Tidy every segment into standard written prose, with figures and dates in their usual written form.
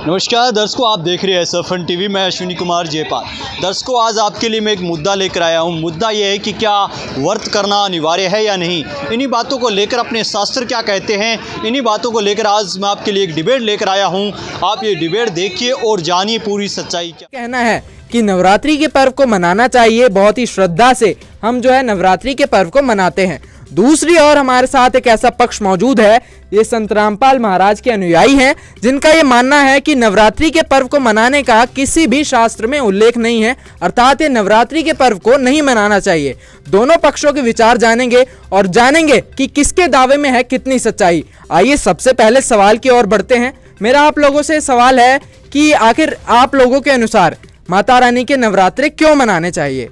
नमस्कार दर्शकों, आप देख रहे हैं सफन टीवी। मैं अश्विनी कुमार जयपाल। दर्शकों, आज आपके लिए मैं एक मुद्दा लेकर आया हूं। मुद्दा यह है कि क्या व्रत करना अनिवार्य है या नहीं। इन्हीं बातों को लेकर अपने शास्त्र क्या कहते हैं, इन्हीं बातों को लेकर आज मैं आपके लिए एक डिबेट लेकर आया हूं। आप ये डिबेट देखिए और जानिए पूरी सच्चाई। क्या कहना है कि नवरात्रि के पर्व को मनाना चाहिए, बहुत ही श्रद्धा से हम जो है नवरात्रि के पर्व को मनाते हैं। दूसरी ओर हमारे साथ एक ऐसा पक्ष मौजूद है, ये संत रामपाल महाराज के अनुयायी हैं, जिनका ये मानना है कि नवरात्रि के पर्व को मनाने का किसी भी शास्त्र में उल्लेख नहीं है, अर्थात ये नवरात्रि के पर्व को नहीं मनाना चाहिए। दोनों पक्षों के विचार जानेंगे और जानेंगे कि किसके दावे में है कितनी सच्चाई। आइए सबसे पहले सवाल की ओर बढ़ते हैं। मेरा आप लोगों से सवाल है कि आखिर आप लोगों के अनुसार माता रानी के नवरात्रि क्यों मनाने चाहिए?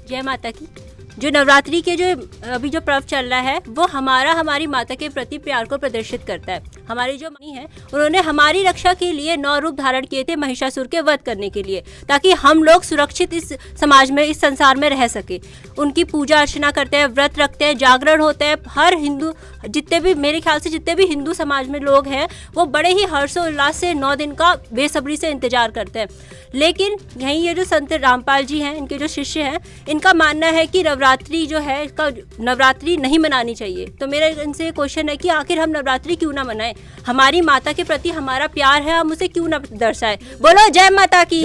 जय माता की। जो नवरात्रि के जो अभी जो पर्व चल रहा है वो हमारी माता के प्रति प्यार को प्रदर्शित करता है। हमारी जो मनी है उन्होंने हमारी रक्षा के लिए 9 रूप धारण किए थे महिषासुर के वध करने के लिए, ताकि हम लोग सुरक्षित इस समाज में, इस संसार में रह सके। उनकी पूजा अर्चना करते हैं, व्रत रखते हैं, जागरण होते हैं। हर हिंदू, जितने भी मेरे ख्याल से जितने भी हिंदू समाज में लोग हैं वो बड़े ही हर्षोल्लास से 9 दिन का बेसब्री से इंतजार करते हैं। लेकिन यहीं ये जो संत रामपाल जी हैं, इनके जो शिष्य हैं, इनका मानना है कि नवरात्रि जो है, इसका नवरात्रि नहीं मनानी चाहिए। तो मेरा इनसे क्वेश्चन है कि आखिर हम नवरात्रि क्यों ना मनाएं? हमारी माता के प्रति हमारा प्यार है, हम उसे क्यों ना दर्शाएं? बोलो जय माता की।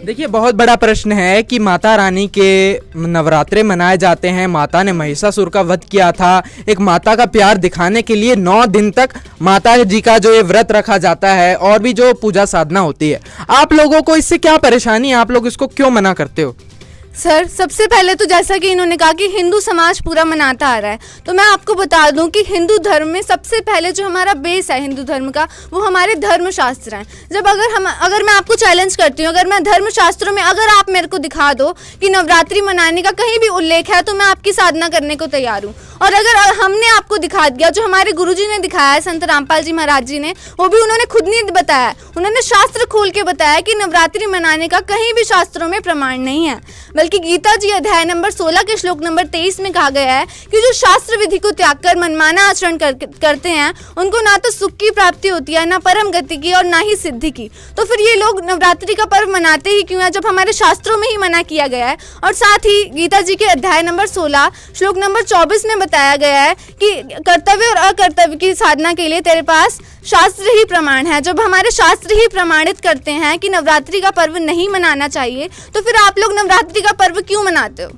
देखिए, बहुत बड़ा प्रश्न है कि माता रानी के नवरात्रे मनाए जाते हैं। माता ने महिषासुर का वध किया था। एक माता का प्यार दिखाने के लिए 9 दिन तक माता जी का जो ये व्रत रखा जाता है और भी जो पूजा साधना होती है। आप लोगों को इससे क्या परेशानी है? आप लोग इसको क्यों मना करते हो? सर, सबसे पहले तो जैसा कि इन्होंने कहा कि हिंदू समाज पूरा मनाता आ रहा है, तो मैं आपको बता दूं कि हिंदू धर्म में सबसे पहले जो हमारा बेस है हिंदू धर्म का, वो हमारे धर्मशास्त्र हैं। जब अगर मैं आपको चैलेंज करती हूँ, अगर मैं धर्मशास्त्रों में अगर आप मेरे को दिखा दो कि नवरात्रि मनाने का कहीं भी उल्लेख है, तो मैं आपकी साधना करने को तैयार हूँ। और अगर हमने आपको दिखा दिया, जो हमारे गुरुजी ने दिखाया है, संत रामपाल जी महाराज जी ने, वो भी उन्होंने खुद नहीं बताया, उन्होंने शास्त्र खोल के बताया कि नवरात्रि मनाने का कहीं भी शास्त्रों में प्रमाण नहीं है। बल्कि गीता जी अध्याय नंबर 16 के श्लोक नंबर 23 में कहा गया है कि जो शास्त्र विधि को त्याग कर मनमाना आचरण करते हैं, उनको ना तो सुख की प्राप्ति होती है, ना परम गति की, और ना ही सिद्धि की। तो फिर ये लोग नवरात्रि का पर्व मनाते ही क्यों है, जब हमारे शास्त्रों में ही मना किया गया है। और साथ ही गीता जी के अध्याय नंबर 16 श्लोक नंबर 24 में बताया गया है कि कर्तव्य और अकर्तव्य की साधना के लिए तेरे पास शास्त्र ही प्रमाण है। जब हमारे शास्त्र ही प्रमाणित करते हैं कि नवरात्रि का पर्व नहीं मनाना चाहिए, तो फिर आप लोग नवरात्रि का पर्व क्यों मनाते हो?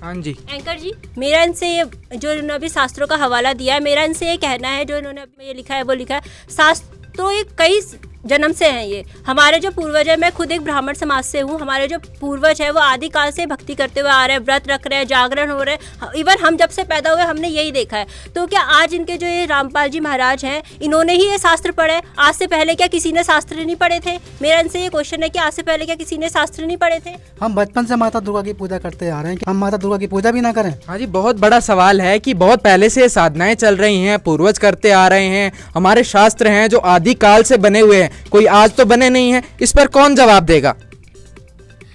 हाँ जी एंकर जी, मेरा इनसे ये जो इन्होंने अभी शास्त्रों का हवाला दिया है, मेरा इनसे ये कहना है, जो इन्होंने अभी ये लिखा है वो लिखा है, शास्त्रों ये कई जन्म से हैं। ये हमारे जो पूर्वज है, मैं खुद एक ब्राह्मण समाज से हूँ, हमारे जो पूर्वज है वो आदिकाल से भक्ति करते हुए आ रहे हैं, व्रत रख रहे हैं, जागरण हो रहे हैं। इवन हम जब से पैदा हुए हमने यही देखा है। तो क्या आज इनके जो ये रामपाल जी महाराज हैं, इन्होंने ही ये शास्त्र पढ़े? आज से पहले क्या किसी ने शास्त्र नहीं पढ़े थे? मेरा इनसे ये क्वेश्चन है कि आज से पहले क्या किसी ने शास्त्र नहीं पढ़े थे? हम बचपन से माता दुर्गा की पूजा करते आ रहे हैं, हम माता दुर्गा की पूजा भी ना करें? हाँ जी, बहुत बड़ा सवाल है कि बहुत पहले से साधनाएं चल रही हैं, पूर्वज करते आ रहे हैं, हमारे शास्त्र हैं जो आदिकाल से बने हुए हैं, कोई आज तो बने नहीं है। इस पर कौन जवाब देगा?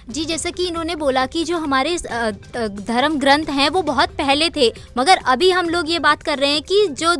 जी, जैसा कि इन्होंने बोला कि जो हमारे धर्म ग्रंथ हैं वो बहुत पहले थे, मगर अभी हम लोग ये बात कर रहे हैं कि जो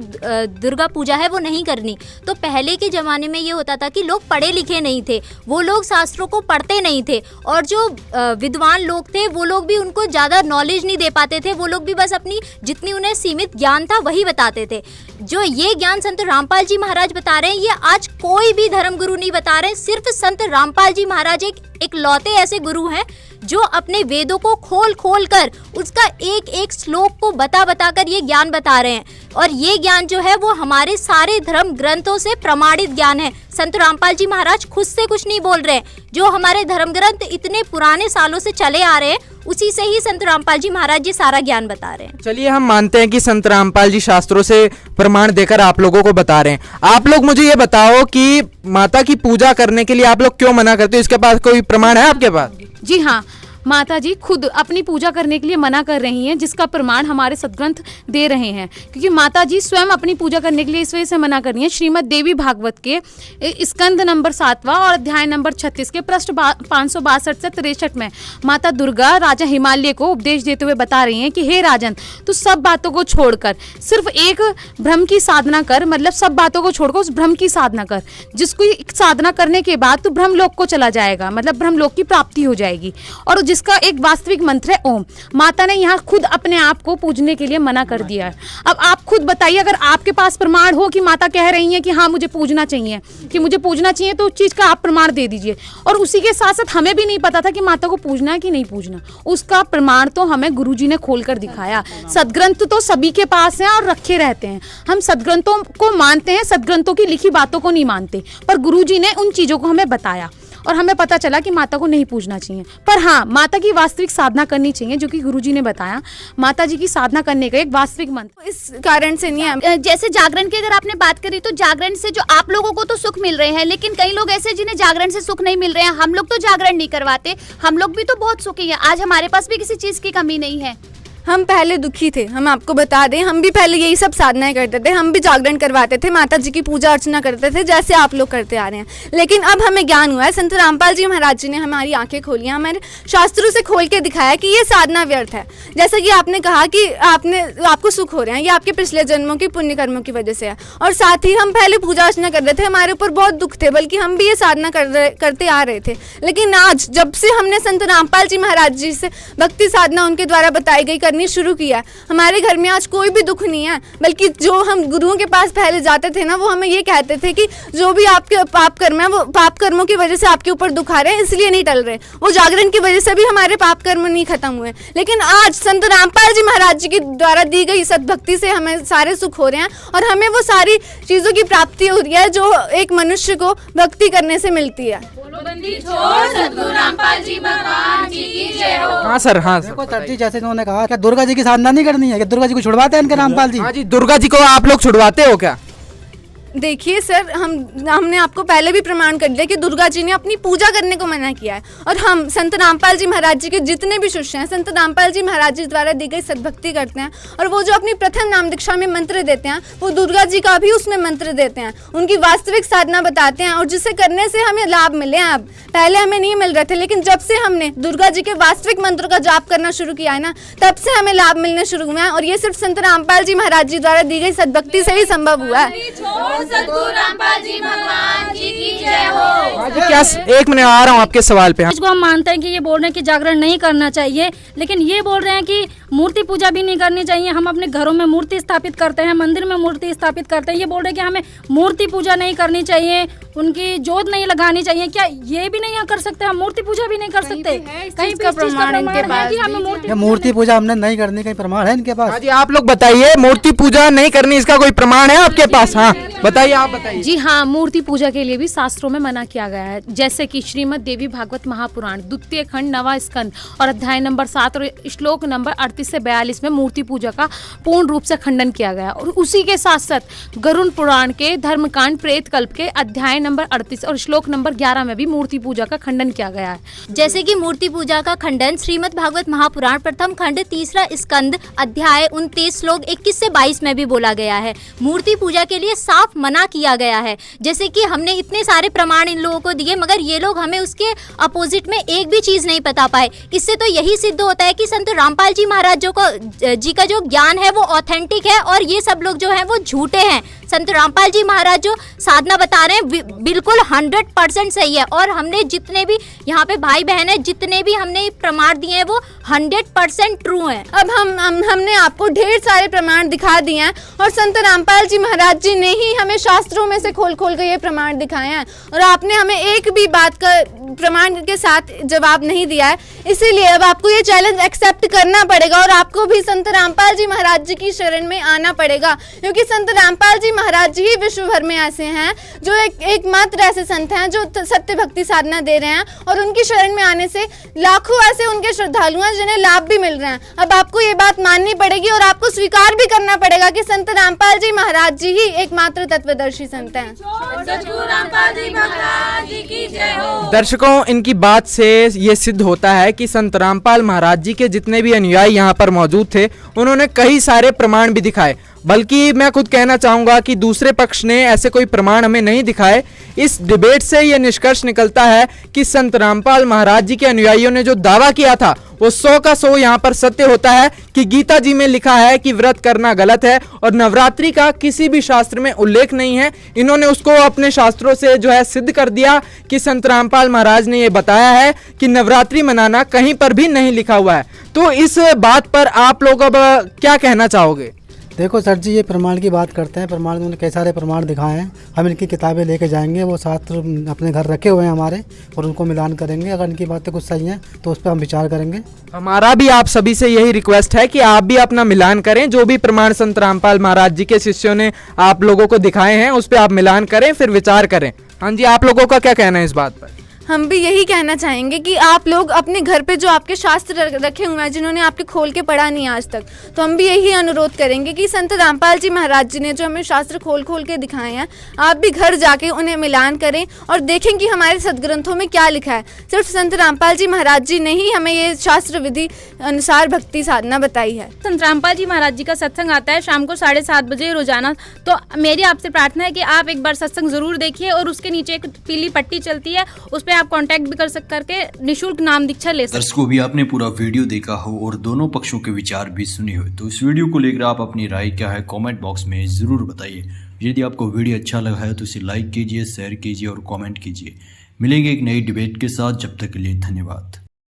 दुर्गा पूजा है वो नहीं करनी। तो पहले के ज़माने में ये होता था कि लोग पढ़े लिखे नहीं थे, वो लोग शास्त्रों को पढ़ते नहीं थे, और जो विद्वान लोग थे वो लोग भी उनको ज़्यादा नॉलेज नहीं दे पाते थे। वो लोग भी बस अपनी जितनी उन्हें सीमित ज्ञान था वही बताते थे। जो ये ज्ञान संत रामपाल जी महाराज बता रहे हैं, ये आज कोई भी धर्मगुरु नहीं बता रहे। सिर्फ संत रामपाल जी महाराज एक लौते ऐसे गुरु हैं जो अपने वेदों को खोल खोल कर उसका एक एक श्लोक को बता कर ये ज्ञान बता रहे हैं। और ये ज्ञान जो है वो हमारे सारे धर्म ग्रंथों से प्रमाणित ज्ञान है। संत रामपाल जी महाराज खुद से कुछ नहीं बोल रहे हैं, जो हमारे धर्म ग्रंथ इतने पुराने सालों से चले आ रहे हैं उसी से ही संत रामपाल जी महाराज ये सारा ज्ञान बता रहे हैं। चलिए, हम मानते हैं कि संत रामपाल जी शास्त्रों से प्रमाण देकर आप लोगों को बता रहे हैं। आप लोग मुझे ये बताओ कि माता की पूजा करने के लिए आप लोग क्यों मना करते हो? इसके पास कोई प्रमाण है आपके पास? जी हाँ, माता जी खुद अपनी पूजा करने के लिए मना कर रही हैं, जिसका प्रमाण हमारे सदग्रंथ दे रहे हैं। क्योंकि माता जी स्वयं अपनी पूजा करने के लिए इस वजह से मना कर रही हैं। श्रीमद् देवी भागवत के स्कंद नंबर 7वां और अध्याय नंबर 36 के पृष्ठ 562 से 63 में माता दुर्गा राजा हिमालय को उपदेश देते हुए बता रही हैं कि हे राजन, तू सब बातों को छोड़कर सिर्फ एक ब्रह्म की साधना कर, मतलब सब बातों को छोड़कर उस ब्रह्म की साधना कर, जिसको साधना करने के बाद तू ब्रह्मलोक को चला जाएगा, मतलब ब्रह्मलोक की प्राप्ति हो जाएगी, और जिसका एक वास्तविक मंत्र है ओम। माता ने यहाँ खुद अपने आप को पूजने के लिए मना कर दिया है। अब आप खुद बताइए, अगर आपके पास प्रमाण हो कि माता कह रही है कि हाँ मुझे पूजना चाहिए, कि मुझे पूजना चाहिए, तो उस चीज़ का आप प्रमाण दे दीजिए। और उसी के साथ साथ हमें भी नहीं पता था कि माता को पूजना है कि नहीं पूजना, उसका प्रमाण तो हमें गुरुजी ने खोल कर दिखाया। सदग्रंथ तो सभी के पास हैं और रखे रहते हैं, हम सदग्रंथों को मानते हैं, सदग्रंथों की लिखी बातों को नहीं मानते, पर गुरुजी ने उन चीज़ों को हमें बताया और हमें पता चला कि माता को नहीं पूजना चाहिए। पर हाँ, माता की वास्तविक साधना करनी चाहिए, जो कि गुरुजी ने बताया। माता जी की साधना करने का एक वास्तविक मंत्र इस कारण से नहीं है। जैसे जागरण की अगर आपने बात करी, तो जागरण से जो आप लोगों को तो सुख मिल रहे हैं, लेकिन कई लोग ऐसे जिन्हें जागरण से सुख नहीं मिल रहे हैं। हम लोग तो जागरण नहीं करवाते, हम लोग भी तो बहुत सुखी हैं। आज हमारे पास भी किसी चीज़ की कमी नहीं है। हम पहले दुखी थे, हम आपको बता दें, हम भी पहले यही सब साधनाएं करते थे, हम भी जागरण करवाते थे, माता जी की पूजा अर्चना करते थे, जैसे आप लोग करते आ रहे हैं। लेकिन अब हमें ज्ञान हुआ है, संत रामपाल जी महाराज जी ने हमारी आंखें खोली हैं, हमारे शास्त्रों से खोल के दिखाया कि ये साधना व्यर्थ है। जैसा कि आपने कहा कि आपको सुख हो रहे हैं, ये आपके पिछले जन्मों की पुण्य कर्मों की वजह से है। और साथ ही हम पहले पूजा अर्चना कर रहे थे, हमारे ऊपर बहुत दुख थे, बल्कि हम भी ये साधना करते आ रहे थे। लेकिन आज जब से हमने संत रामपाल जी महाराज जी से भक्ति साधना उनके द्वारा बताई गई करनी शुरू किया, हमारे घर में आज कोई भी दुख नहीं है। बल्कि जो हम गुरुओं के पास पहले जाते थे ना, वो हमें ये कहते थे कि जो भी आपके पाप कर्म है, वो पाप कर्मों की वजह से आपके ऊपर दुख आ रहे हैं, इसलिए नहीं टल रहे। वो जागरण की वजह से भी हमारे पाप कर्म नहीं खत्म हुए। लेकिन आज संत रामपाल जी महाराज जी के द्वारा दी गई सद्भक्ति से हमें सारे सुख हो रहे हैं और हमें वो सारी चीज़ों की प्राप्ति हो रही है जो एक मनुष्य को भक्ति करने से मिलती है। हाँ सर, हाँ सर। देखो सर जी, जैसे उन्होंने कहा क्या दुर्गा जी की साधना नहीं करनी है, कि दुर्गा जी को छुड़वाते हैं इनके रामपाल जी? हाँ जी, दुर्गा जी को आप लोग छुड़वाते हो क्या? देखिए सर, हमने आपको पहले भी प्रमाण कर दिया कि दुर्गा जी ने अपनी पूजा करने को मना किया है। और हम संत रामपाल जी महाराज जी के जितने भी शिष्य हैं, संत रामपाल जी महाराज जी द्वारा दी गई सद्भक्ति करते हैं। और वो जो अपनी प्रथम नाम दीक्षा में मंत्र देते हैं, वो दुर्गा जी का भी उसमें मंत्र देते हैं, उनकी वास्तविक साधना बताते हैं, और जिसे करने से हमें लाभ मिले हैं। अब पहले हमें नहीं मिल रहे थे, लेकिन जब से हमने दुर्गा जी के वास्तविक मंत्र का जाप करना शुरू किया है ना, तब से हमें लाभ मिलने शुरू हुए हैं। और ये सिर्फ संत रामपाल जी महाराज जी द्वारा दी गई सद्भक्ति से ही संभव हुआ है। रामपाल जी भगवान जी की जय हो। क्या, एक मिनट आ रहा हूँ आपके सवाल पे। इसको हम मानते हैं कि ये बोल रहे हैं कि जागरण नहीं करना चाहिए, लेकिन ये बोल रहे हैं कि मूर्ति पूजा भी नहीं करनी चाहिए। हम अपने घरों में मूर्ति स्थापित करते हैं, मंदिर में मूर्ति स्थापित करते हैं। ये बोल रहे हैं कि हमें मूर्ति पूजा नहीं करनी चाहिए, उनकी जोत नहीं लगानी चाहिए। क्या ये भी नहीं कर सकते? हम मूर्ति पूजा भी नहीं कर सकते? कहीं का प्रमाण इनके पास? मूर्ति पूजा हमने नहीं करनी, कहीं प्रमाण है इनके पास? हाँ जी, आप लोग बताइए, मूर्ति पूजा नहीं करनी, इसका कोई प्रमाण है आपके पास? हाँ बताइए, आप बताइए। जी हाँ, मूर्ति पूजा के लिए भी शास्त्रों में मना किया गया है। जैसे कि श्रीमद् देवी भागवत महापुराण द्वितीय खंड 9वां स्कंद और अध्याय नंबर 7 और श्लोक नंबर 38 से 42 में मूर्ति पूजा का पूर्ण रूप से खंडन किया गया। और उसी के साथ साथ गरुड़ पुराण के धर्मकांड प्रेत कल्प के अध्याय नंबर 38 और श्लोक नंबर 11 में भी मूर्ति पूजा का खंडन किया गया है। जैसे कि मूर्ति पूजा का खंडन श्रीमद् भागवत महापुराण प्रथम खंड 3रा स्कंद अध्याय 29 श्लोक 21 से 22 में भी बोला गया है। मूर्ति पूजा के लिए साफ मना किया गया है। जैसे कि हमने इतने सारे प्रमाण इन लोगों को दिए, मगर ये लोग हमें उसके अपोजिट में एक भी चीज नहीं बता पाए। इससे तो यही सिद्ध होता है कि संत रामपाल जी महाराज जी का जो ज्ञान है वो ऑथेंटिक है और ये सब लोग जो हैं वो झूठे हैं। संत रामपाल जी महाराज जो साधना बता रहे हैं बिल्कुल 100% सही है। और हमने जितने भी यहाँ पे भाई बहन है, जितने भी हमने प्रमाण दिए हैं वो 100% ट्रू हैं। अब हमने आपको ढेर सारे प्रमाण दिखा दिए हैं और संत रामपाल जी महाराज जी ने ही हमें शास्त्रों में से खोल खोल के ये प्रमाण दिखाए हैं। और आपने हमें एक भी बात का प्रमाण के साथ जवाब नहीं दिया है, इसीलिए अब आपको ये चैलेंज एक्सेप्ट करना पड़ेगा और आपको भी संत रामपाल जी महाराज जी की शरण में आना पड़ेगा। क्योंकि संत रामपाल जी महाराज जी ही विश्व भर में ऐसे हैं जो एकमात्र ऐसे संत हैं जो सत्य भक्ति साधना दे रहे हैं और उनकी शरण में आने से लाखों ऐसे उनके श्रद्धालु हैं जिन्हें लाभ भी मिल रहे हैं। अब आपको ये बात माननी पड़ेगी और आपको स्वीकार भी करना पड़ेगा कि संत रामपाल जी महाराज जी ही एकमात्र तत्वदर्शी संत हैं। दर्शकों, इनकी बात से ये सिद्ध होता है कि संत रामपाल महाराज जी के जितने भी अनुयायी यहाँ पर मौजूद थे, उन्होंने कई सारे प्रमाण भी दिखाए। बल्कि मैं खुद कहना चाहूँगा कि दूसरे पक्ष ने ऐसे कोई प्रमाण हमें नहीं दिखाए। इस डिबेट से ये निष्कर्ष निकलता है कि संत रामपाल महाराज जी के अनुयायियों ने जो दावा किया था वो 100 का 100 यहाँ पर सत्य होता है कि गीता जी में लिखा है कि व्रत करना गलत है और नवरात्रि का किसी भी शास्त्र में उल्लेख नहीं है। इन्होंने उसको अपने शास्त्रों से जो है सिद्ध कर दिया कि संत रामपाल महाराज ने ये बताया है कि नवरात्रि मनाना कहीं पर भी नहीं लिखा हुआ है। तो इस बात पर आप लोग अब क्या कहना चाहोगे? देखो सर जी, ये प्रमाण की बात करते हैं, प्रमाण उन्होंने कई सारे प्रमाण दिखाए हैं। हम इनकी किताबें लेके जाएंगे, वो शास्त्र अपने घर रखे हुए हैं हमारे, और उनको मिलान करेंगे। अगर इनकी बातें कुछ सही हैं तो उस पर हम विचार करेंगे। हमारा भी आप सभी से यही रिक्वेस्ट है कि आप भी अपना मिलान करें। जो भी प्रमाण संत रामपाल महाराज जी के शिष्यों ने आप लोगों को दिखाए हैं उस पर आप मिलान करें, फिर विचार करें। हाँ जी, आप लोगों का क्या कहना है इस बात पर? हम भी यही कहना चाहेंगे कि आप लोग अपने घर पे जो आपके शास्त्र रखे हुए हैं, जिन्होंने आपके खोल के पढ़ा नहीं आज तक, तो हम भी यही अनुरोध करेंगे कि संत रामपाल जी महाराज जी ने जो हमें शास्त्र खोल खोल के दिखाए हैं, आप भी घर जाके उन्हें मिलान करें और देखें कि हमारे सदग्रंथों में क्या लिखा है। सिर्फ संत रामपाल जी महाराज जी ने ही हमें ये शास्त्र विधि अनुसार भक्ति साधना बताई है। संत रामपाल जी महाराज जी का सत्संग आता है शाम को 7:30 बजे रोजाना। तो मेरी आपसे प्रार्थना है कि आप एक बार सत्संग जरूर देखिए, और उसके नीचे एक पीली पट्टी चलती है, उस पर आप कांटेक्ट भी कर करके निशुल्क नाम दीक्षा ले सकते हैं। दर्शकों, भी आपने पूरा वीडियो देखा हो और दोनों पक्षों के विचार भी सुने हो, तो इस वीडियो को लेकर आप अपनी राय क्या है कमेंट बॉक्स में जरूर बताइए। यदि आपको वीडियो अच्छा लगा है तो इसे लाइक कीजिए, शेयर कीजिए और कमेंट कीजिए। मिलेंगे एक नई डिबेट के साथ, जब तक के लिए धन्यवाद।